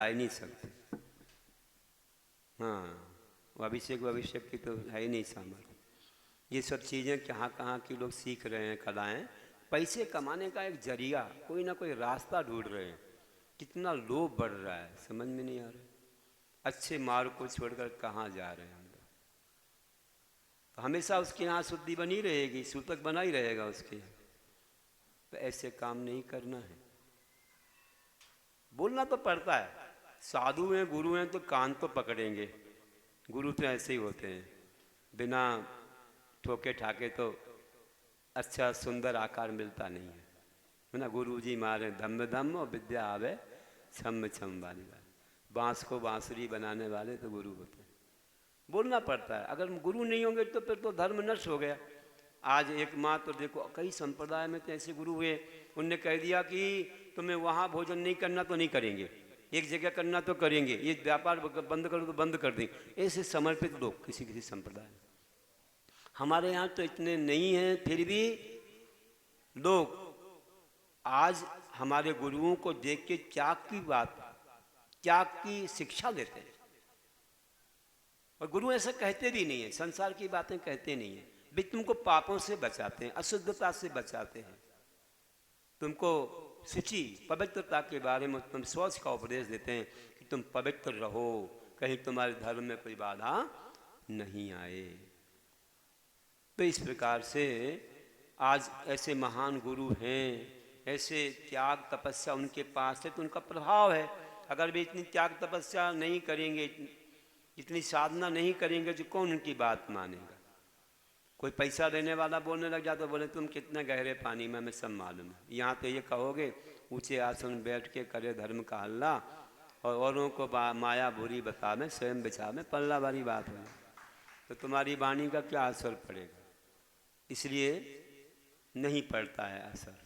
आ नहीं सकते। हाँ, वो अभिषेक की तो है ही नहीं सामर्थ्य। ये सब चीज़ें कहाँ कहाँ की लोग सीख रहे हैं कलाएं, पैसे कमाने का एक जरिया, कोई ना कोई रास्ता ढूंढ रहे हैं। कितना लोभ बढ़ रहा है समझ में नहीं आ रहा। अच्छे मार्ग को छोड़कर कहाँ जा रहे हैं हम लोग। तो हमेशा उसके यहाँ शुद्धि बनी रहेगी, सूतक बना ही रहेगा उसके यहाँ। तो ऐसे काम नहीं करना है। बोलना तो पड़ता है, साधु हैं गुरु हैं तो कान तो पकड़ेंगे। गुरु तो ऐसे ही होते हैं, बिना ठोके ठाके तो अच्छा सुंदर आकार मिलता नहीं है ना। गुरु जी मारे धम्म धम्म और विद्या आवे छम छम वाली बात। बांस को बांसुरी बनाने वाले तो गुरु होते हैं। बोलना पड़ता है, अगर गुरु नहीं होंगे तो फिर तो धर्म नष्ट हो गया। आज एक माँ तो देखो, कई संप्रदाय में तो ऐसे गुरु हुए, उनने कह दिया कि तुम्हें वहाँ भोजन नहीं करना तो नहीं करेंगे, एक जगह करना तो करेंगे, ये व्यापार बंद करो तो बंद कर देंगे। ऐसे समर्पित लोग किसी किसी संप्रदाय में। हमारे यहाँ तो इतने नहीं हैं, फिर भी लोग आज हमारे गुरुओं को देख के त्याग की बात, त्याग की शिक्षा देते हैं। और गुरु ऐसा कहते भी नहीं है, संसार की बातें कहते नहीं हैं। भी तुमको पापों से बचाते हैं, अशुद्धता से बचाते हैं, तुमको शुचि पवित्रता के बारे में तुम शौच का उपदेश देते हैं कि तुम पवित्र रहो, कहीं तुम्हारे धर्म में कोई बाधा नहीं आए। तो इस प्रकार से आज ऐसे महान गुरु हैं, ऐसे त्याग तपस्या उनके पास है तो उनका प्रभाव है। अगर वे इतनी त्याग तपस्या नहीं करेंगे, इतनी साधना नहीं करेंगे तो कौन उनकी बात मानेगा। कोई पैसा देने वाला बोलने लग जाता, बोले तुम कितने गहरे पानी में, हमें सब मालूम है। यहाँ तो ये कहोगे ऊंचे आसन बैठ के करे धर्म का हल्ला और औरों को माया बुरी बता में स्वयं बिछा में पल्ला वाली बात है, तो तुम्हारी वाणी का क्या असर पड़ेगा। इसलिए नहीं पड़ता है असर।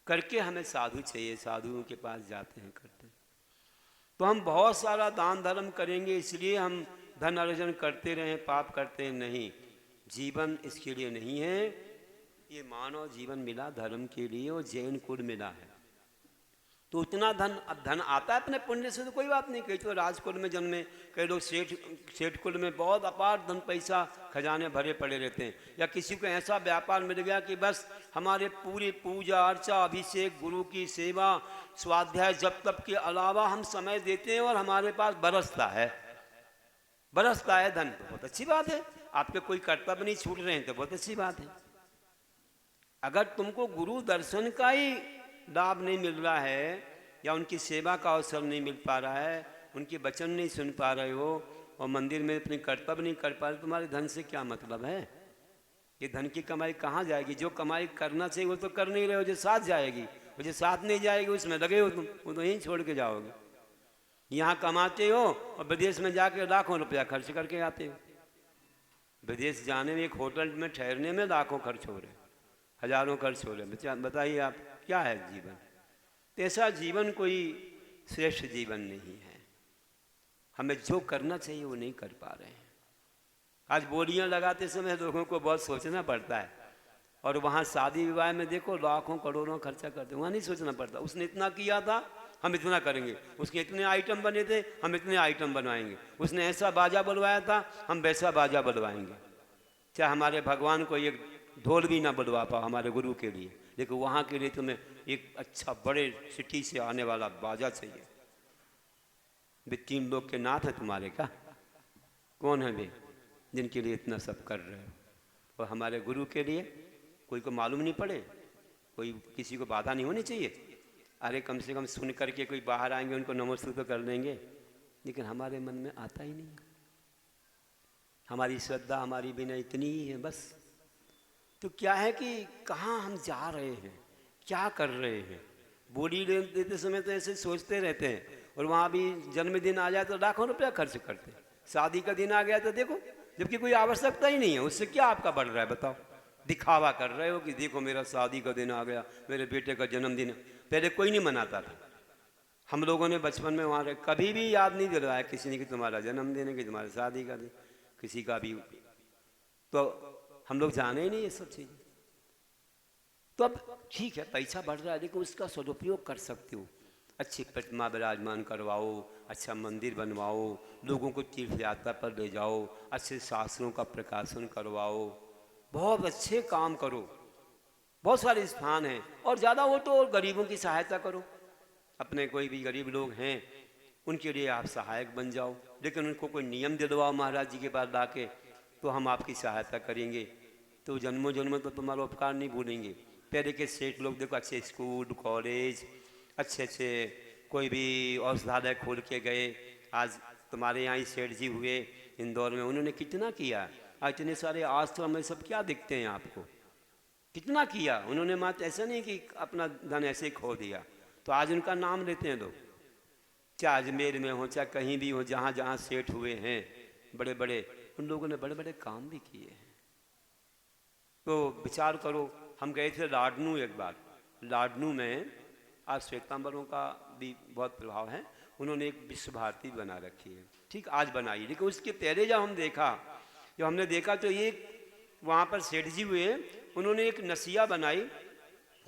करके हमें साधु चाहिए, साधुओं के पास जाते हैं करते हैं। तो हम बहुत सारा दान धर्म करेंगे इसलिए हम धन अर्जन करते रहें, पाप करते नहीं। जीवन इसके लिए नहीं है। ये मानव जीवन मिला धर्म के लिए और जैन कुल मिला है, तो उतना धन, अब धन आता है अपने पुण्य से तो कोई बात नहीं। कई तो राजकुल में जन्मे, कई लोग सेठ कुल में बहुत अपार धन पैसा खजाने भरे पड़े रहते हैं। या किसी को ऐसा व्यापार मिल गया कि बस हमारे पूरी पूजा अर्चा अभिषेक गुरु की सेवा स्वाध्याय जप तप के अलावा हम समय देते हैं और हमारे पास बरसता है धन, तो बहुत अच्छी बात है। आपके कोई कर्तव्य नहीं छूट रहे हैं तो बहुत अच्छी बात है। अगर तुमको गुरु दर्शन का ही लाभ नहीं मिल रहा है या उनकी सेवा का अवसर नहीं मिल पा रहा है, उनके वचन नहीं सुन पा रहे हो और मंदिर में अपने कर्तव्य नहीं कर पा रहे, तुम्हारे धन से क्या मतलब है। ये धन की कमाई कहाँ जाएगी। जो कमाई करना चाहिए वो तो कर नहीं रहे हो, जो साथ जाएगी, वो जो साथ नहीं जाएगी उसमें लगे हो तुम, वो तो यहीं छोड़ के जाओगे। यहाँ कमाते हो और विदेश में जाके लाखों रुपया खर्च करके आते हो। विदेश जाने में, एक होटल में ठहरने में लाखों खर्च हो रहे, हजारों खर्च हो रहे। बताइए आप क्या है जीवन। तो ऐसा जीवन कोई श्रेष्ठ जीवन नहीं है। हमें जो करना चाहिए वो नहीं कर पा रहे हैं। आज बोलियां लगाते समय लोगों को बहुत सोचना पड़ता है, और वहाँ शादी विवाह में देखो लाखों करोड़ों खर्चा करते, वहाँ नहीं सोचना पड़ता उसने इतना किया था हम इतना करेंगे, उसके इतने आइटम बने थे हम इतने आइटम बनवाएंगे, उसने ऐसा बाजा बनवाया था हम वैसा बाजा बनवाएंगे। चाहे हमारे भगवान को एक ढोल भी ना बनवा पाओ हमारे गुरु के लिए, लेकिन वहाँ के लिए तुम्हें एक अच्छा बड़े सिटी से आने वाला बाजा चाहिए। वे 3 लोग के नाथ हैं तुम्हारे क्या? कौन है वे जिनके लिए इतना सब कर रहे हो? और हमारे गुरु के लिए कोई को मालूम नहीं पड़े, कोई किसी को बाधा नहीं होनी चाहिए। अरे कम से कम सुन करके कोई बाहर आएंगे उनको नमस्ते तो कर लेंगे, लेकिन हमारे मन में आता ही नहीं। हमारी श्रद्धा हमारी विनय इतनी ही है बस। तो क्या है कि कहाँ हम जा रहे हैं, क्या कर रहे हैं। बोली देते समय तो ऐसे सोचते रहते हैं, और वहाँ भी जन्मदिन आ जाए तो लाखों रुपया खर्च करते हैं। शादी का दिन आ गया तो देखो, जबकि कोई आवश्यकता ही नहीं है, उससे क्या आपका बढ़ रहा है बताओ। दिखावा कर रहे हो कि देखो मेरा शादी का दिन आ गया, मेरे बेटे का जन्मदिन। पहले कोई नहीं मनाता था, हम लोगों ने बचपन में वहाँ कभी भी याद नहीं दिलवाया किसी ने कि तुम्हारा जन्मदिन है, कि तुम्हारी शादी का दिन, किसी का भी। तो हम लोग जाने ही नहीं ये सब चीज़ें। तो अब ठीक है पैसा बढ़ रहा है, लेकिन उसका सदुपयोग कर सकते हो। अच्छी प्रतिमा विराजमान करवाओ, अच्छा मंदिर बनवाओ, लोगों को तीर्थ यात्रा पर ले जाओ, अच्छे शास्त्रों का प्रकाशन करवाओ, बहुत अच्छे काम करो। बहुत सारे स्थान हैं, और ज़्यादा हो तो गरीबों की सहायता करो। अपने कोई भी गरीब लोग हैं उनके लिए आप सहायक बन जाओ, लेकिन उनको कोई नियम दिलवाओ महाराज जी के पास ला के, तो हम आपकी सहायता करेंगे, तो जन्मों जन्मों तो तुम्हारा उपकार नहीं भूलेंगे। पहले के सेठ लोग देखो, अच्छे स्कूल कॉलेज, अच्छे अच्छे कोई भी औषधालय खोल के गए। आज तुम्हारे यहाँ ही सेठ जी हुए इंदौर में, उन्होंने कितना किया। आज इतने सारे आश्रम में सब क्या दिखते हैं आपको, कितना किया उन्होंने। मात्र ऐसा नहीं कि अपना धन ऐसे ही खो दिया, तो आज उनका नाम लेते हैं लोग, चाहे अजमेर में हो चाहे कहीं भी हो, जहाँ जहाँ सेठ हुए हैं बड़े बड़े, उन लोगों ने बड़े बड़े काम भी किए हैं। तो विचार करो, हम गए थे लाडनू एक बार। लाडनू में आज श्वेतांबरों का भी बहुत प्रभाव है, उन्होंने एक विश्व भारती बना रखी है, ठीक आज बनाई, लेकिन उसके पहले जब हमने देखा तो ये वहाँ पर सेठ जी हुए, उन्होंने एक नसिया बनाई,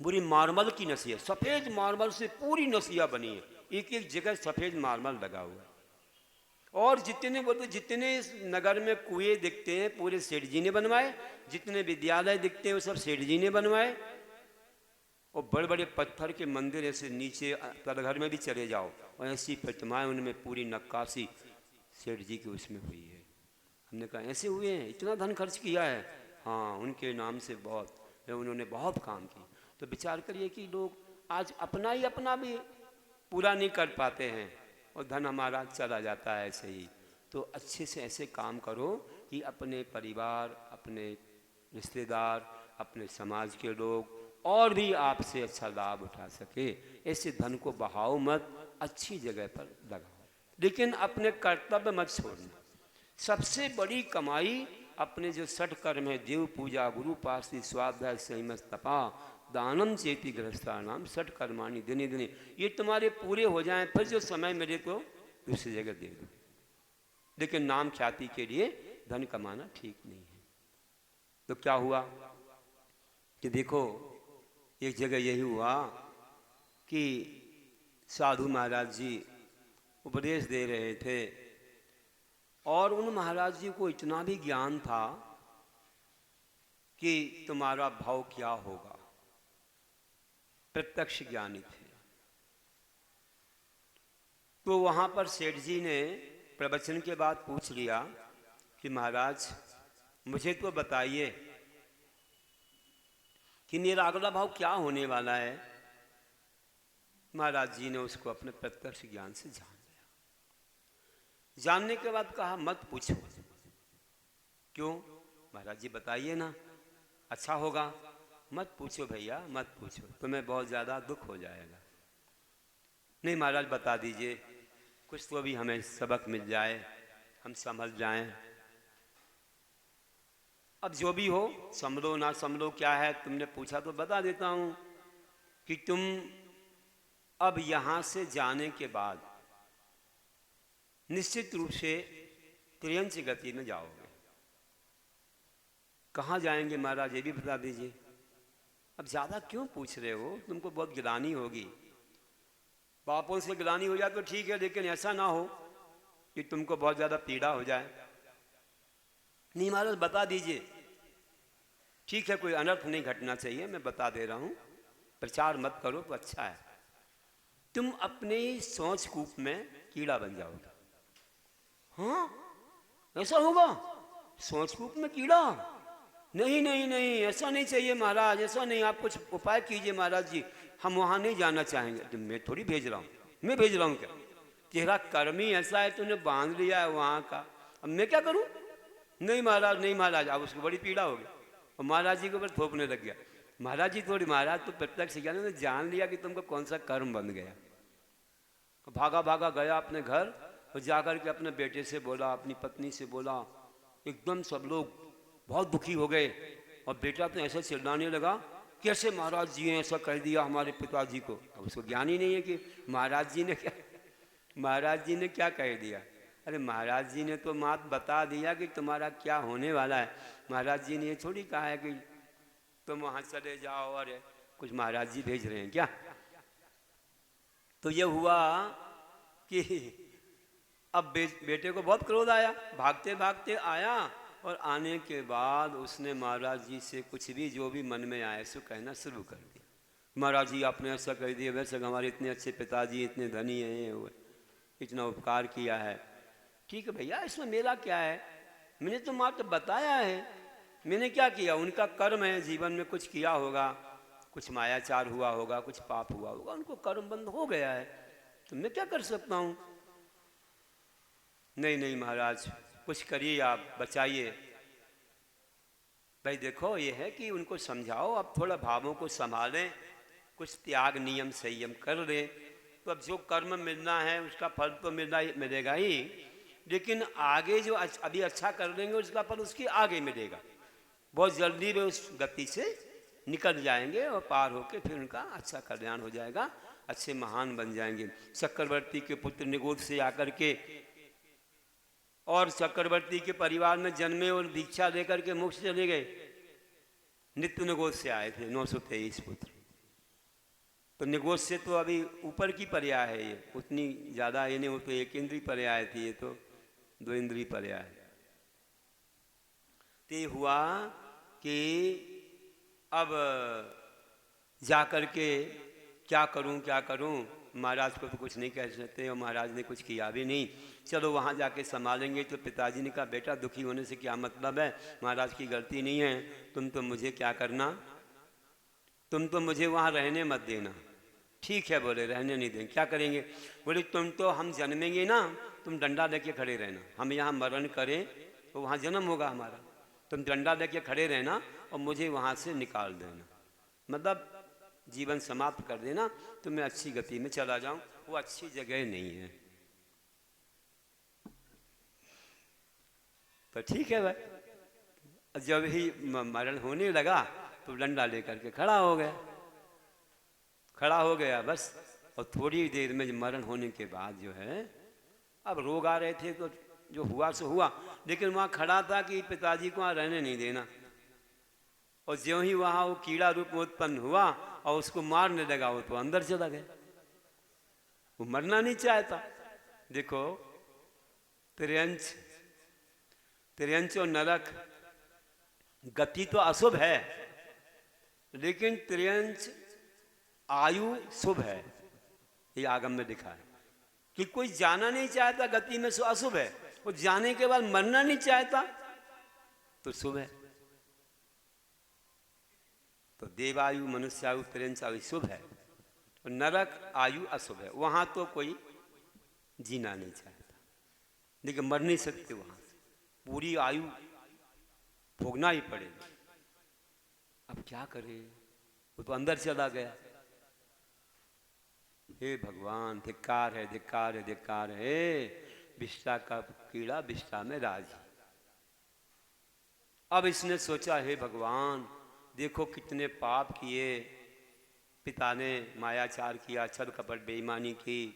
पूरी मार्बल की नसिया, सफ़ेद मार्बल से पूरी नसिया बनी है, एक एक जगह सफ़ेद मार्बल लगा हुआ है। और जितने बोलते जितने इस नगर में कुएं दिखते हैं पूरे सेठ जी ने बनवाए, जितने विद्यालय दिखते हैं वो सब सेठ जी ने बनवाए। और बड़े बड़े पत्थर के मंदिर ऐसे नीचे तलघर में भी चले जाओ, और ऐसी प्रतिमाएं, उनमें पूरी नक्काशी सेठ जी की उसमें हुई है। हमने कहा ऐसे हुए हैं, इतना धन खर्च किया है। हाँ, उनके नाम से बहुत, उन्होंने बहुत काम किया। तो विचार करिए कि लोग आज अपना भी पूरा नहीं कर पाते हैं, और धन हमारा चला जाता है ऐसे ही। तो अच्छे से ऐसे काम करो कि अपने परिवार, अपने रिश्तेदार, अपने समाज के लोग और भी आपसे अच्छा लाभ उठा सके। ऐसे धन को बहाओ मत, अच्छी जगह पर लगाओ, लेकिन अपने कर्तव्य मत छोड़ना। सबसे बड़ी कमाई अपने जो 6 कर्म है, देव पूजा, गुरु पासी, स्वाध्याय, संयम, तपा, दानम चेती गृहस्थानाम 6 कर्माणि दिने दिने, ये तुम्हारे पूरे हो जाएं, फिर जो समय मिले तो दूसरी जगह दे दो। लेकिन नाम ख्याति के लिए धन कमाना ठीक नहीं है। तो क्या हुआ कि देखो, एक जगह यही हुआ कि साधु महाराज जी उपदेश दे रहे थे, और उन महाराज जी को इतना भी ज्ञान था कि तुम्हारा भाव क्या होगा, प्रत्यक्ष ज्ञानी थे। तो वहाँ पर सेठ जी ने प्रवचन के बाद पूछ लिया कि महाराज मुझे तो बताइए कि मेरा अगला भाव क्या होने वाला है। महाराज जी ने उसको अपने प्रत्यक्ष ज्ञान से जान लिया। जानने के बाद कहा मत पूछो। क्यों? महाराज जी बताइए ना, अच्छा होगा। मत पूछो भैया, मत पूछो, तुम्हें बहुत ज़्यादा दुख हो जाएगा। नहीं महाराज बता दीजिए, कुछ तो भी हमें सबक मिल जाए, हम समझ जाएं। अब जो भी हो, समझो ना समझो, क्या है, तुमने पूछा तो बता देता हूँ कि तुम अब यहाँ से जाने के बाद निश्चित रूप से त्रियंच गति में जाओगे। कहाँ जाएंगे महाराज ये भी बता दीजिए। अब ज़्यादा क्यों पूछ रहे हो, तुमको बहुत गिलानी होगी। पापों से गिलानी हो जाए तो ठीक है, लेकिन ऐसा ना हो कि तुमको बहुत ज़्यादा पीड़ा हो जाए। नहीं महाराज बता दीजिए। ठीक है, कोई अनर्थ नहीं घटना चाहिए, मैं बता दे रहा हूँ, प्रचार मत करो तो अच्छा है। तुम अपने सोच कूप में कीड़ा बन जाओगे। हाँ ऐसा होगा? सोच कूप में कीड़ा? नहीं नहीं नहीं, ऐसा नहीं चाहिए महाराज, ऐसा नहीं, आप कुछ उपाय कीजिए महाराज जी, हम वहाँ नहीं जाना चाहेंगे। तो मैं थोड़ी भेज रहा हूँ, मैं भेज रहा हूँ क्या? तेरा कर्म ही ऐसा है, तूने बांध लिया है वहाँ का, अब मैं क्या करूँ? नहीं महाराज, नहीं महाराज, अब उसको बड़ी पीड़ा होगी, और महाराज जी के ऊपर थोपने लग गया। महाराज जी थोड़ी, महाराज तो प्रत्यक्ष ज्ञान ने जान लिया कि तुमको कौन सा कर्म बन गया। भागा भागा गया अपने घर, और जाकर के अपने बेटे से बोला, अपनी पत्नी से बोला। एकदम सब लोग बहुत दुखी हो गए, और बेटा तो ऐसे चिल्लाने लगा, कैसे महाराज जी ने ऐसा कह दिया हमारे पिताजी को। अब उसको ज्ञान ही नहीं है कि महाराज जी ने क्या कह दिया। अरे महाराज जी ने तो मात बता दिया कि तुम्हारा क्या होने वाला है। महाराज जी ने ये थोड़ी कहा है कि तुम वहाँ चले जाओ, और कुछ महाराज जी भेज रहे हैं क्या। तो ये हुआ कि अब बेटे को बहुत क्रोध आया, भागते भागते आया और आने के बाद उसने महाराज जी से कुछ भी जो भी मन में आया सो कहना शुरू कर दिया। महाराज जी आपने ऐसा कर दिया, वैसे हमारे इतने अच्छे पिताजी इतने धनी हैं, हुए इतना उपकार किया है। ठीक है भैया, इसमें मेरा क्या है, मैंने तो मात्र बताया है, मैंने क्या किया, उनका कर्म है, जीवन में कुछ किया होगा, कुछ मायाचार हुआ होगा, कुछ पाप हुआ होगा, उनको कर्म बंद हो गया है, तो मैं क्या कर सकता हूँ। नहीं नहीं महाराज, कुछ करिए, आप बचाइए। भाई देखो, ये है कि उनको समझाओ, अब थोड़ा भावों को संभालें, कुछ त्याग नियम संयम कर लें, तो अब जो कर्म मिलना है उसका फल तो मिलेगा ही, लेकिन आगे जो अभी अच्छा कर लेंगे उसका फल उसके आगे मिलेगा। बहुत जल्दी वे उस गति से निकल जाएंगे और पार होके फिर उनका अच्छा कल्याण हो जाएगा, अच्छे महान बन जाएंगे। चक्रवर्ती के पुत्र निगोद से आकर के और चक्रवर्ती के परिवार में जन्मे और दीक्षा लेकर के मोक्ष चले गए। नित्य निगोद से आए थे 923 पुत्र। तो निगोद से तो अभी ऊपर की पर्याय है, ये उतनी ज़्यादा ये नहीं, वो तो एक इंद्री पर्याय थी, ये तो 2 इंद्री पर्याय। तो ये हुआ कि अब जा कर के क्या करूं, महाराज को तो कुछ नहीं कह सकते और महाराज ने कुछ किया भी नहीं, चलो वहाँ जाके संभालेंगे। तो पिताजी ने कहा बेटा दुखी होने से क्या मतलब है, महाराज की गलती नहीं है, तुम तो मुझे क्या करना, तुम तो मुझे वहाँ रहने मत देना। ठीक है बोले, रहने नहीं देंगे, क्या करेंगे, बोले तुम तो हम जन्मेंगे ना, तुम डंडा लेके खड़े रहना, हम यहाँ मरण करें तो वहाँ जन्म होगा हमारा, तुम डंडा लेके खड़े रहना और मुझे वहाँ से निकाल देना, मतलब जीवन समाप्त कर देना, तो मैं अच्छी गति में चला जाऊं। वो अच्छी जगह नहीं है। तो ठीक है भाई, जब ही मरण होने लगा तो डंडा लेकर के खड़ा हो गया बस। और थोड़ी देर में मरण होने के बाद जो है, अब रोग आ रहे थे तो जो हुआ सो हुआ, लेकिन वहाँ खड़ा था कि पिताजी को वहाँ रहने नहीं देना। और ज्यों ही वहाँ वो कीड़ा रूप में उत्पन्न हुआ और उसको मारने लगा, वो तो अंदर चला गया, वो मरना नहीं चाहता। देखो त्रियंच और नरक, गति तो अशुभ है, लेकिन त्रियंच आयु शुभ है, ये आगम में लिखा है कि कोई जाना नहीं चाहता गति में, सो अशुभ है, वो जाने के बाद मरना नहीं चाहता तो शुभ है। तो देवायु मनुष्यायु त्रियंच आयु शुभ है और नरक आयु अशुभ है, वहां तो कोई जीना नहीं चाहता, लेकिन मर नहीं सकते, वहां से पूरी आयु भोगना ही पड़ेगा। अब क्या करे, वो तो अंदर चला गया। हे भगवान, धिक्कार है, धिक्कार है, धिक्कार है, विष्ठा का कीड़ा विष्ठा में राजी। अब इसने सोचा हे भगवान, देखो कितने पाप किए, पिता ने मायाचार किया, छल कपट बेईमानी की,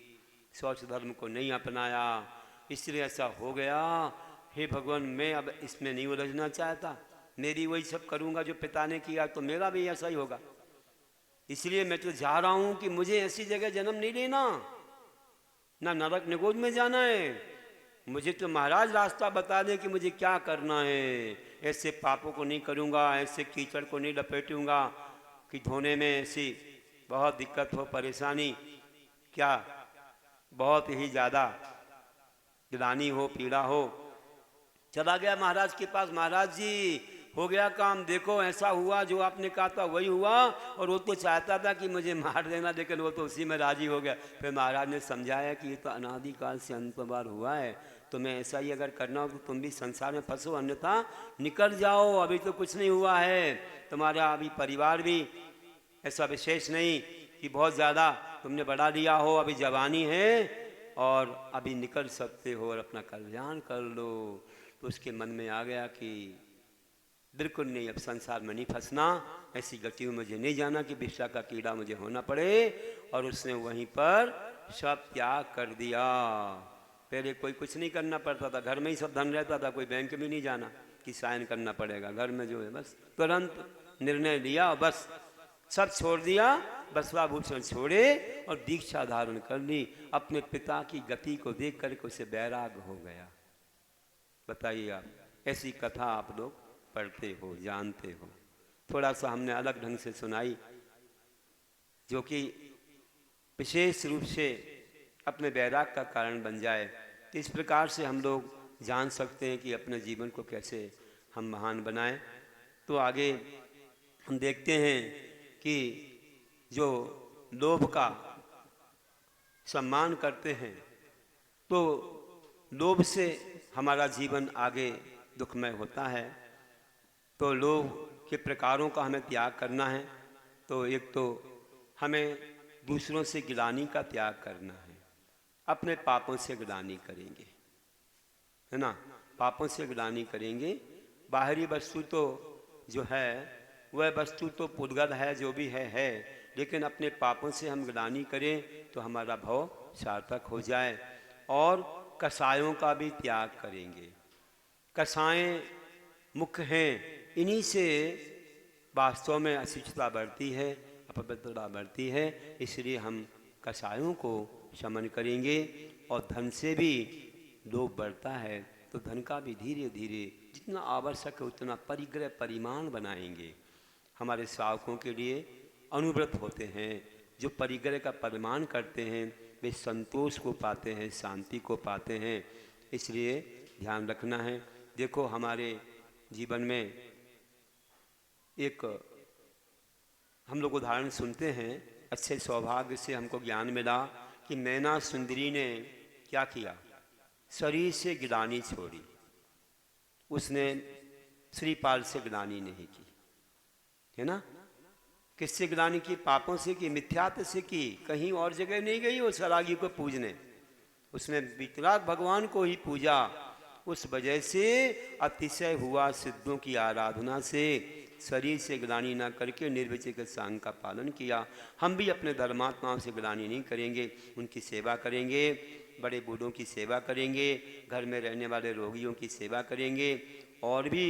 शौच धर्म को नहीं अपनाया, इसलिए ऐसा हो गया। हे भगवान, मैं अब इसमें नहीं उलझना चाहता, मेरी वही सब करूँगा जो पिता ने किया, तो मेरा भी ऐसा ही होगा, इसलिए मैं तो जा रहा हूँ कि मुझे ऐसी जगह जन्म नहीं लेना, ना नरक निगोद में जाना है, मुझे तो महाराज रास्ता बता दे कि मुझे क्या करना है, ऐसे पापों को नहीं करूँगा, ऐसे कीचड़ को नहीं लपेटूँगा कि धोने में ऐसी बहुत दिक्कत हो, परेशानी, क्या बहुत ही ज़्यादा ग्लानि हो, पीड़ा हो। चला गया महाराज के पास, महाराज जी हो गया काम, देखो ऐसा हुआ जो आपने कहा था वही हुआ, और वो तो चाहता था कि मुझे मार देना, लेकिन वो तो उसी में राजी हो गया। फिर महाराज ने समझाया कि ये तो अनादिकाल से अंत बार हुआ है, तुम्हें ऐसा ही अगर करना हो तो तुम भी संसार में फंसो, अन्यथा निकल जाओ, अभी तो कुछ नहीं हुआ है, तुम्हारा अभी परिवार भी ऐसा विशेष नहीं कि बहुत ज़्यादा तुमने बढ़ा लिया हो, अभी जवानी है और अभी निकल सकते हो और अपना कल्याण कर लो। तो उसके मन में आ गया कि बिल्कुल नहीं, अब संसार में नहीं फंसना, ऐसी गति में मुझे नहीं जाना कि विषा का कीड़ा मुझे होना पड़े। और उसने वहीं पर सब त्याग कर दिया। पहले कोई कुछ नहीं करना पड़ता था, घर में ही सब धन रहता था, कोई बैंक में नहीं जाना कि साइन करना पड़ेगा, घर में जो है बस तुरंत निर्णय लिया और बस सब छोड़ दिया, वस्त्राभूषण छोड़े और दीक्षा धारण कर ली। अपने पिता की गति को देख करके उसे वैराग्य हो गया। बताइए आप, ऐसी कथा आप लोग पढ़ते हो, जानते हो। थोड़ा सा हमने अलग ढंग से सुनाई, जो कि विशेष रूप से अपने वैराग्य का कारण बन जाए। तो इस प्रकार से हम लोग जान सकते हैं कि अपने जीवन को कैसे हम महान बनाएं। तो आगे हम देखते हैं कि जो लोभ का सम्मान करते हैं, तो लोभ से हमारा जीवन आगे दुखमय होता है। तो लोभ के प्रकारों का हमें त्याग करना है। तो एक तो हमें दूसरों से गिलानी का त्याग करना है, अपने पापों से गिलानी करेंगे, है ना, पापों से गिलानी करेंगे। बाहरी वस्तु तो जो है वह वस्तु तो पुद्गल है, जो भी है, लेकिन अपने पापों से हम गिलानी करें तो हमारा भव सार्थक हो जाए। और कसायों का भी त्याग करेंगे। कसाएं मुख्य हैं, इन्हीं से वास्तव में अशुचिता बढ़ती है, अपवित्रता बढ़ती है। इसलिए हम कसायों को शमन करेंगे। और धन से भी लोभ बढ़ता है, तो धन का भी धीरे धीरे जितना आवश्यक है उतना परिग्रह परिमाण बनाएंगे। हमारे श्रावकों के लिए अनुव्रत होते हैं, जो परिग्रह का परिमाण करते हैं वे संतोष को पाते हैं, शांति को पाते हैं। इसलिए ध्यान रखना है। देखो हमारे जीवन में एक हम लोग उदाहरण सुनते हैं, अच्छे सौभाग्य से हमको ज्ञान मिला कि मैना सुंदरी ने क्या किया, शरीर से गिलानी छोड़ी। उसने श्रीपाल से गिलानी नहीं की, है ना। किससे गिलानी की? पापों से की, मिथ्यात्व से की। कहीं और जगह नहीं गई वो सरागी को पूजने, उसने वितराग भगवान को ही पूजा। उस वजह से अतिशय हुआ सिद्धों की आराधना से, शरीर से गिलानी ना करके निर्विचय सांग का पालन किया। हम भी अपने धर्मात्माओं से गिलानी नहीं करेंगे, उनकी सेवा करेंगे, बड़े बूढ़ों की सेवा करेंगे, घर में रहने वाले रोगियों की सेवा करेंगे, और भी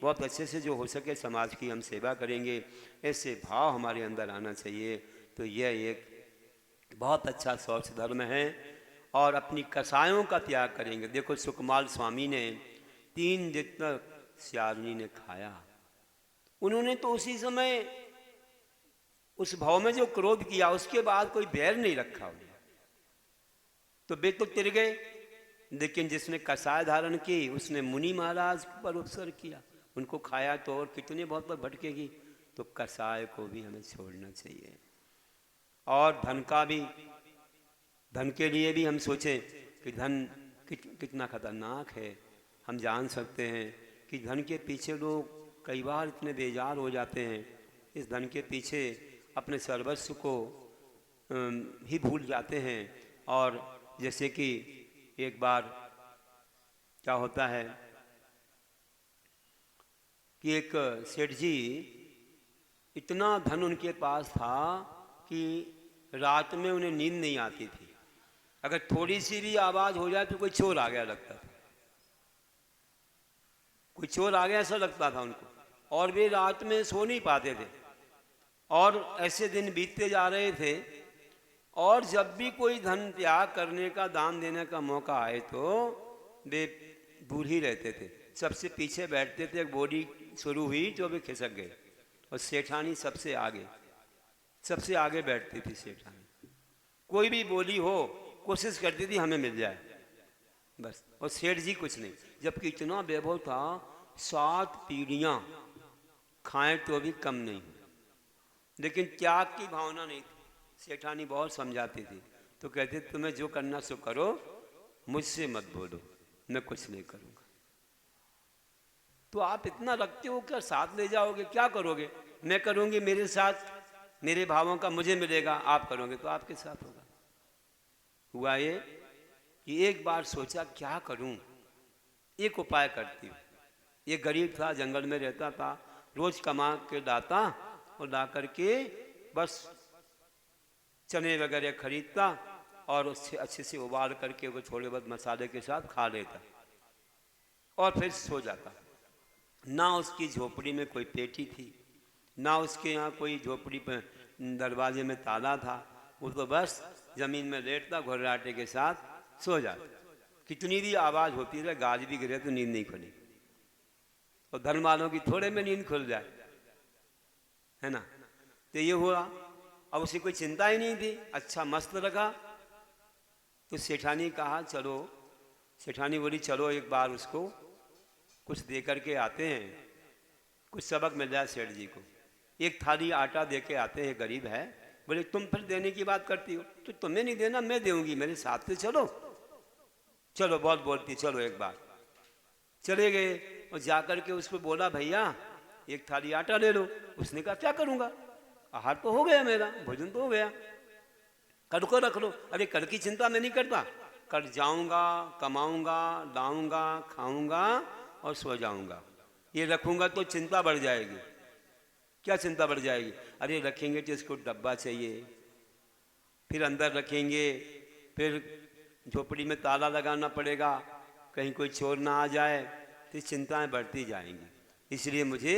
बहुत अच्छे से जो हो सके समाज की हम सेवा करेंगे। ऐसे भाव हमारे अंदर आना चाहिए। तो यह एक बहुत अच्छा शौच धर्म है। और अपनी कसायों का त्याग करेंगे। देखो सुकमाल स्वामी ने 3 दिन तक श्यालिनी ने खाया। उन्होंने तो उसी समय उस भाव में जो क्रोध किया, उसके बाद कोई बैर नहीं रखा उन्हें, तो वे तो तिर गए। लेकिन जिसने कसाय धारण की उसने मुनि महाराज पर उपसर्ग किया, उनको खाया तो और कितने बहुत पर भटकेगी। तो कसाय को भी हमें छोड़ना चाहिए। और धन का भी, धन के लिए भी हम सोचें कि धन कितना खतरनाक है। हम जान सकते हैं कि धन के पीछे लोग कई बार इतने बेजार हो जाते हैं, इस धन के पीछे अपने सर्वस्व को ही भूल जाते हैं। और जैसे कि एक बार क्या होता है कि एक सेठ जी, इतना धन उनके पास था कि रात में उन्हें नींद नहीं आती थी। अगर थोड़ी सी भी आवाज़ हो जाए तो कोई चोर आ गया लगता था, कोई चोर आ गया ऐसा लगता था उनको, और वे रात में सो नहीं पाते थे। और ऐसे दिन बीतते जा रहे थे, और जब भी कोई धन त्याग करने का, दान देने का मौका आए तो वे दूर ही रहते थे, सबसे पीछे बैठते थे। एक बोली शुरू हुई तो वे खिसक गए, और सेठानी सबसे आगे बैठती थी। सेठानी कोई भी बोली हो कोशिश करती थी हमें मिल जाए बस, और सेठ जी कुछ नहीं। जबकि इतना वैभव था, 7 पीढ़ियाँ खाएं तो भी कम नहीं, लेकिन त्याग की भावना नहीं थी। सेठानी बहुत समझाती थी, तो कहते तुम्हें जो करना सो करो, मुझसे मत बोलो, मैं कुछ नहीं करूँगा। तो आप इतना रखते हो क्या, साथ ले जाओगे, क्या करोगे? मैं करूँगी मेरे साथ, मेरे भावों का मुझे मिलेगा, आप करोगे तो आपके साथ होगा। हुआ ये कि एक बार सोचा क्या करूं, एक उपाय करती हूँ। ये गरीब था, जंगल में रहता था, रोज कमा के लाता और ला करके बस चने वगैरह खरीदता और उससे अच्छे से उबाल करके वो थोड़े बहुत मसाले के साथ खा लेता और फिर सो जाता। ना उसकी झोपड़ी में कोई पेटी थी, ना उसके यहाँ कोई झोपड़ी पर दरवाजे में ताला था, वो तो बस जमीन में लेटता घुर्राटे के साथ सो जाता। कितनी भी आवाज़ होती रहे, गाज भी गिरे तो नींद नहीं खुली। और धर्म वालों की थोड़े में नींद खुल जाए, है ना। तो ये हुआ, अब उसे कोई चिंता ही नहीं थी, अच्छा मस्त रखा। तो सेठानी कहा चलो, सेठानी बोली चलो एक बार उसको कुछ दे करके आते हैं, कुछ सबक मिल जाए सेठ जी को। एक थाली आटा दे के आते हैं, गरीब है। बोले तुम फिर देने की बात करती हो, तो तुम्हें नहीं देना मैं दूंगी, मेरे साथ से चलो। चलो बहुत बोलती, चलो एक बार। चले गए और जाकर के उसको बोला भैया एक थाली आटा ले लो। उसने कहा क्या करूँगा, आहार तो हो गया मेरा, भोजन तो हो गया, कल को रख लो। अरे कल की चिंता मैं नहीं करता, कल जाऊंगा, कमाऊंगा, लाऊंगा, खाऊंगा और सो जाऊंगा। ये रखूंगा तो चिंता बढ़ जाएगी। क्या चिंता बढ़ जाएगी? अरे रखेंगे तो इसको डब्बा चाहिए, फिर अंदर रखेंगे, फिर झोपड़ी में ताला लगाना पड़ेगा, कहीं कोई चोर ना आ जाए, तो चिंताएं बढ़ती जाएंगी। इसलिए मुझे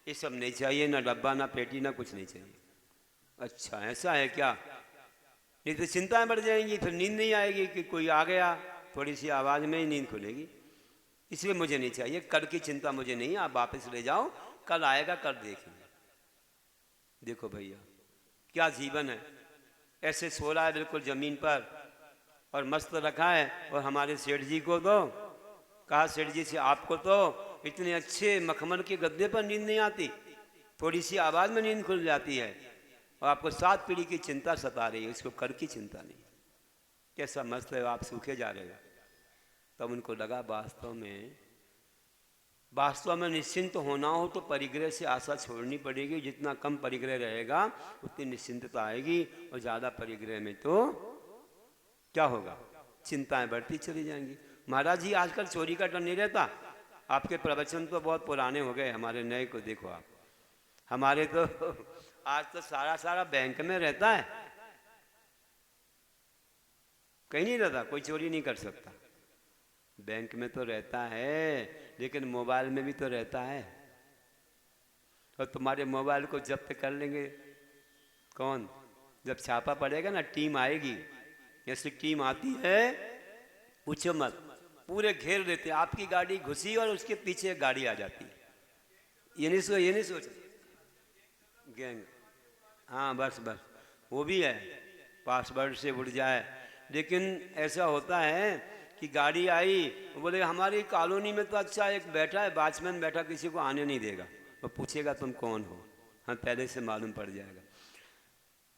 ये सब नहीं चाहिए, ना डब्बा ना पेटी ना कुछ नहीं चाहिए। अच्छा ऐसा है क्या? नहीं तो चिंताएं बढ़ जाएंगी, फिर नींद नहीं आएगी कि कोई आ गया, थोड़ी सी आवाज़ में ही नींद खुलेगी। इसलिए मुझे नहीं चाहिए, कल की चिंता मुझे नहीं, आप वापस ले जाओ, कल आएगा कल देखेंगे। देखो भैया क्या जीवन है, ऐसे सो रहा है बिल्कुल ज़मीन पर और मस्त रखा है। और हमारे सेठ जी को तो कहा, सेठ जी से आपको तो इतने अच्छे मखमल के गद्दे पर नींद नहीं आती, थोड़ी सी आवाज़ में नींद खुल जाती है, और आपको 7 पीढ़ी की चिंता सता रही है, इसको कर की चिंता नहीं। कैसा मस्त है, आप सूखे जा रहे हो। तब उनको लगा वास्तव में निश्चिंत होना हो तो परिग्रह से आशा छोड़नी पड़ेगी। जितना कम परिग्रह रहेगा उतनी निश्चिंतता आएगी, और ज़्यादा परिग्रह में तो क्या होगा, चिंताएं बढ़ती चली जाएंगी। महाराज जी आजकल चोरी का डर नहीं रहता। आपके प्रवचन तो बहुत पुराने हो गए, हमारे नए को देखो आप। हमारे तो आज तो सारा बैंक में रहता है, कहीं नहीं रहता, कोई चोरी नहीं कर सकता। बैंक में तो रहता है, लेकिन मोबाइल में भी तो रहता है। और तुम्हारे मोबाइल को जब्त कर लेंगे कौन? जब छापा पड़ेगा ना, टीम आएगी, ऐसी टीम आती है पूछो मत, पूरे घेर लेते, आपकी गाड़ी घुसी और उसके पीछे एक गाड़ी आ जाती है। ये नहीं सोच गैंग। हाँ बस वो भी है, पासवर्ड से उड़ जाए। लेकिन ऐसा होता है कि गाड़ी आई, बोले हमारी कॉलोनी में तो अच्छा एक बैठा है, वॉचमैन बैठा, किसी को आने नहीं देगा। वो पूछेगा तुम कौन हो, हाँ पहले से मालूम पड़ जाएगा।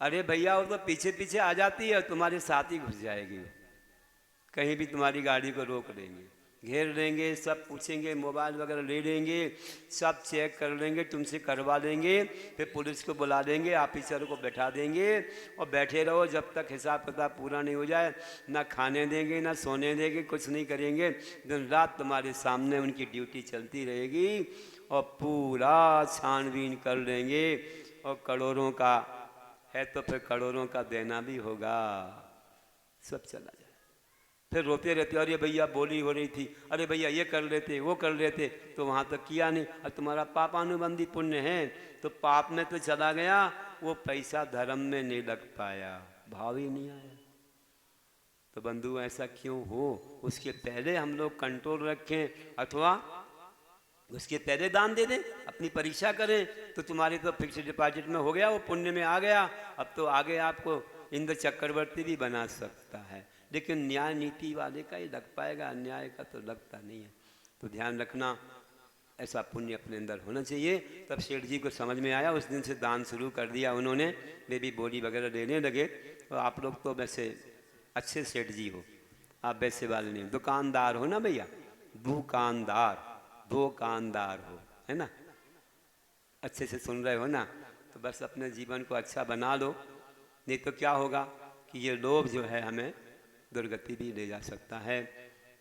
अरे भैया वो तो पीछे आ जाती है, तुम्हारे साथ ही घुस जाएगी, कहीं भी तुम्हारी गाड़ी को रोक लेंगे, घेर लेंगे, सब पूछेंगे, मोबाइल वगैरह ले लेंगे, सब चेक कर लेंगे, तुमसे करवा लेंगे, फिर पुलिस को बुला देंगे, ऑफिसर को बैठा देंगे, और बैठे रहो जब तक हिसाब किताब पूरा नहीं हो जाए। ना खाने देंगे, ना सोने देंगे, कुछ नहीं करेंगे, दिन रात तुम्हारे सामने उनकी ड्यूटी चलती रहेगी, और पूरा छानबीन कर लेंगे। और करोड़ों का है तो फिर करोड़ों का देना भी होगा, सब चला जाए। फिर रोते रहते, अरे भैया बोली हो रही थी, अरे भैया ये कर लेते वो कर लेते, तो वहाँ तक किया नहीं। और तुम्हारा पापानुबंधी पुण्य है तो पाप में तो चला गया, वो पैसा धर्म में नहीं लग पाया, भाव ही नहीं आया। तो बंधु ऐसा क्यों हो? उसके पहले हम लोग कंट्रोल रखें, अथवा उसके पहले दान दे दें, अपनी परीक्षा करें। तो तुम्हारे तो फिक्स डिपॉजिट में हो गया, वो पुण्य में आ गया, अब तो आगे आपको इंद्र चक्रवर्ती भी बना सकता है। लेकिन न्याय नीति वाले का ही लग पाएगा, अन्याय का तो लगता नहीं है। तो ध्यान रखना, ऐसा पुण्य अपने अंदर होना चाहिए। तब सेठ जी को समझ में आया, उस दिन से दान शुरू कर दिया उन्होंने, वे भी बोली वगैरह देने लगे। तो आप लोग तो वैसे अच्छे सेठ जी हो, आप वैसे वाले नहीं, दुकानदार हो ना भैया, दुकानदार हो, है ना, अच्छे से सुन रहे हो ना। तो बस अपने जीवन को अच्छा बना लो, नहीं तो क्या होगा कि ये लोभ जो है हमें दुर्गति भी ले जा सकता है।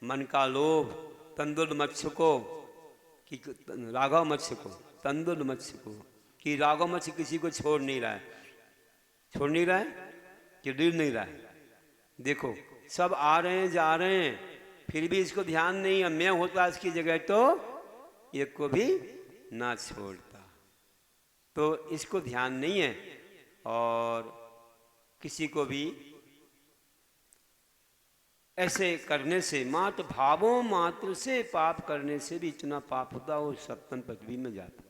मन का लोभ तंदुल मत्स्य को कि राघव मत्स्य को, तंदुल मत्स्य को, कि राघव मत्स्य किसी को छोड़ नहीं रहा है कि गिर नहीं रहा है। देखो सब आ रहे हैं जा रहे हैं, फिर भी इसको ध्यान नहीं है। मैं होता इसकी जगह तो एक को भी ना छोड़ता। तो इसको ध्यान नहीं है। और किसी को भी ऐसे करने से, मात्र भावों मात्र से पाप करने से भी इतना पाप होता, वो सप्तम पृथ्वी में जाता।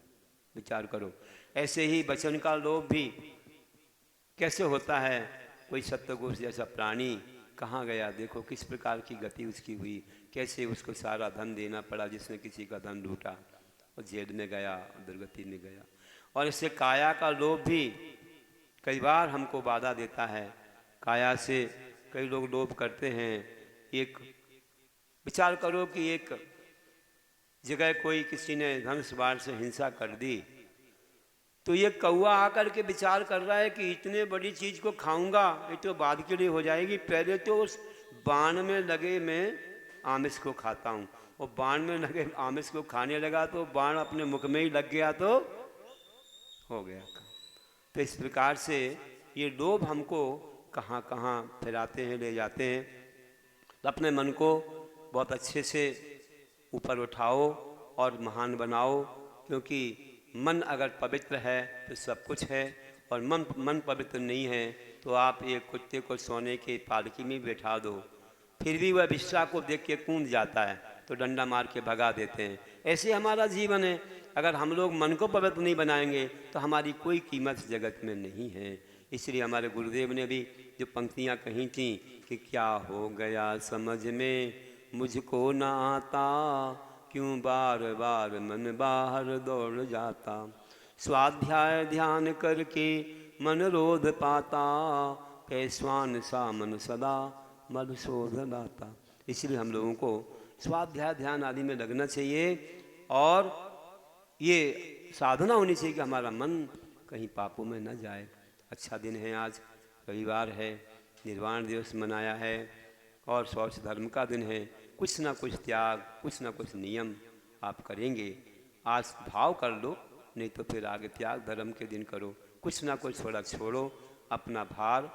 विचार करो। ऐसे ही वचन का लोभ भी कैसे होता है। कोई सप्तगोष जैसा प्राणी कहाँ गया, देखो किस प्रकार की गति उसकी हुई, कैसे उसको सारा धन देना पड़ा, जिसने किसी का धन लूटा और जेल में गया, दुर्गति में गया। और इससे काया का लोभ भी कई बार हमको बाधा देता है। काया से कई लोग लोभ करते हैं। एक विचार करो कि एक जगह कोई किसी ने धनुष बाण से हिंसा कर दी, तो ये कौवा आकर के विचार कर रहा है कि इतने बड़ी चीज को खाऊंगा, ये तो बाद के लिए हो जाएगी, पहले तो उस बाण में लगे मैं आमिष को खाता हूँ। और बाण में लगे आमिष को खाने लगा तो बाण अपने मुख में ही लग गया तो हो गया। तो इस प्रकार से ये लोभ हमको कहाँ कहाँ फिराते हैं, ले जाते हैं। तो अपने मन को बहुत अच्छे से ऊपर उठाओ और महान बनाओ, क्योंकि मन अगर पवित्र है तो सब कुछ है, और मन पवित्र नहीं है तो आप एक कुत्ते को सोने के पालकी में बैठा दो, फिर भी वह विश्वा को देख के कूद जाता है तो डंडा मार के भगा देते हैं। ऐसे हमारा जीवन है। अगर हम लोग मन को पवित्र नहीं बनाएंगे तो हमारी कोई कीमत जगत में नहीं है। इसलिए हमारे गुरुदेव ने भी जो पंक्तियाँ कही थी कि क्या हो गया समझ में मुझको ना आता, क्यों बार बार मन बाहर दौड़ जाता, स्वाध्याय ध्यान करके मन रोध पाता, कैस्वान सा मन सदा मधुशोध लाता। इसलिए हम लोगों को स्वाध्याय ध्यान आदि में लगना चाहिए, और ये साधना होनी चाहिए कि हमारा मन कहीं पापों में न जाए। अच्छा दिन है, आज रविवार है, निर्वाण दिवस मनाया है, और शौच धर्म का दिन है। कुछ ना कुछ त्याग, कुछ ना कुछ नियम आप करेंगे। आज भाव कर लो, नहीं तो फिर आगे त्याग धर्म के दिन करो। कुछ ना कुछ थोड़ा छोड़ो, अपना भार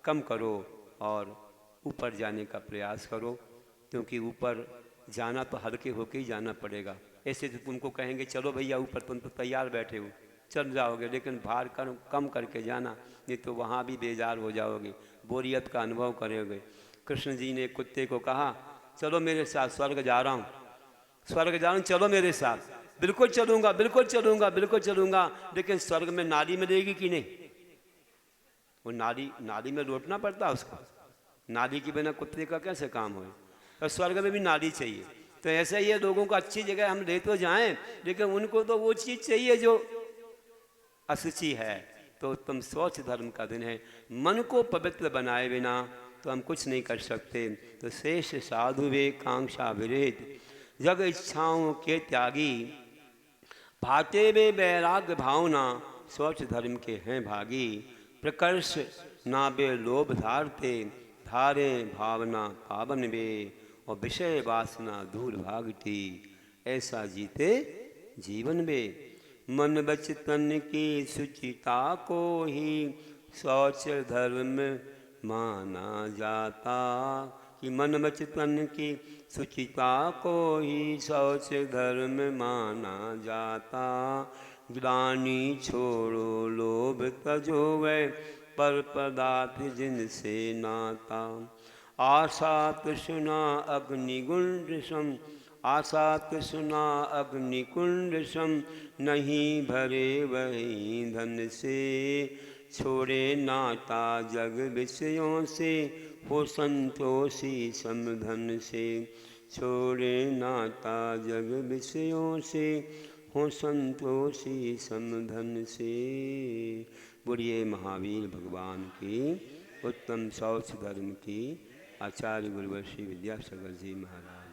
कम करो और ऊपर जाने का प्रयास करो, क्योंकि ऊपर जाना तो हल्के होके ही जाना पड़ेगा। ऐसे तो तुमको कहेंगे चलो भैया ऊपर, तुम तो तैयार बैठे हो, चल जाओगे, लेकिन भार कम करके जाना, नहीं तो वहाँ भी बेजार हो जाओगे, बोरियत का अनुभव करोगे। कृष्ण जी ने कुत्ते को कहा चलो मेरे साथ, स्वर्ग जा रहा हूँ, स्वर्ग जा रहा हूँ, चलो मेरे साथ। बिल्कुल चलूँगा, बिल्कुल चलूँगा, बिल्कुल चलूँगा, लेकिन स्वर्ग में नाली मिलेगी कि नहीं? वो नाली में लौटना पड़ता है उसको। नाली के बिना कुत्ते का कैसे काम हो? तो स्वर्ग में भी नाली चाहिए। तो ऐसा ही है, लोगों को अच्छी जगह हम ले तो जाएं, लेकिन उनको तो वो चीज़ चाहिए जो अशुचि है। तो तुम स्वच्छ धर्म का दिन है, मन को पवित्र बनाए बिना तो हम कुछ नहीं कर सकते। तो शेष साधु वे कांक्षा विरहित, जग इच्छाओं के त्यागी, भाते वे वैराग्य भावना, स्वच्छ धर्म के हैं भागी, प्रकर्ष ना बे लोभ धारते, धारे भावना पावन वे, और विषय वासना दूर भागती, ऐसा जीते जीवन में। मन बचतन की सुचिता को ही शौच धर्म माना जाता, कि मन बचतन की सुचिता को ही शौच धर्म माना जाता, ग्लानि छोड़ो लोभ तजो वै, पर पदार्थ जिनसे नाता, आशा तृष्णा अग्निकुंड सम, आशा तृष्णा अग्निकुंड सम, नहीं भरे वही धन से, छोड़े नाता जग विषयों से, हो संतोषी समधन से, छोड़े नाता जग विषयों से, हो संतोषी समधन से। बोलिए महावीर भगवान की उत्तम शौच धर्म की। आचार्य गुरुवर श्री विद्यासागर जी महाराज।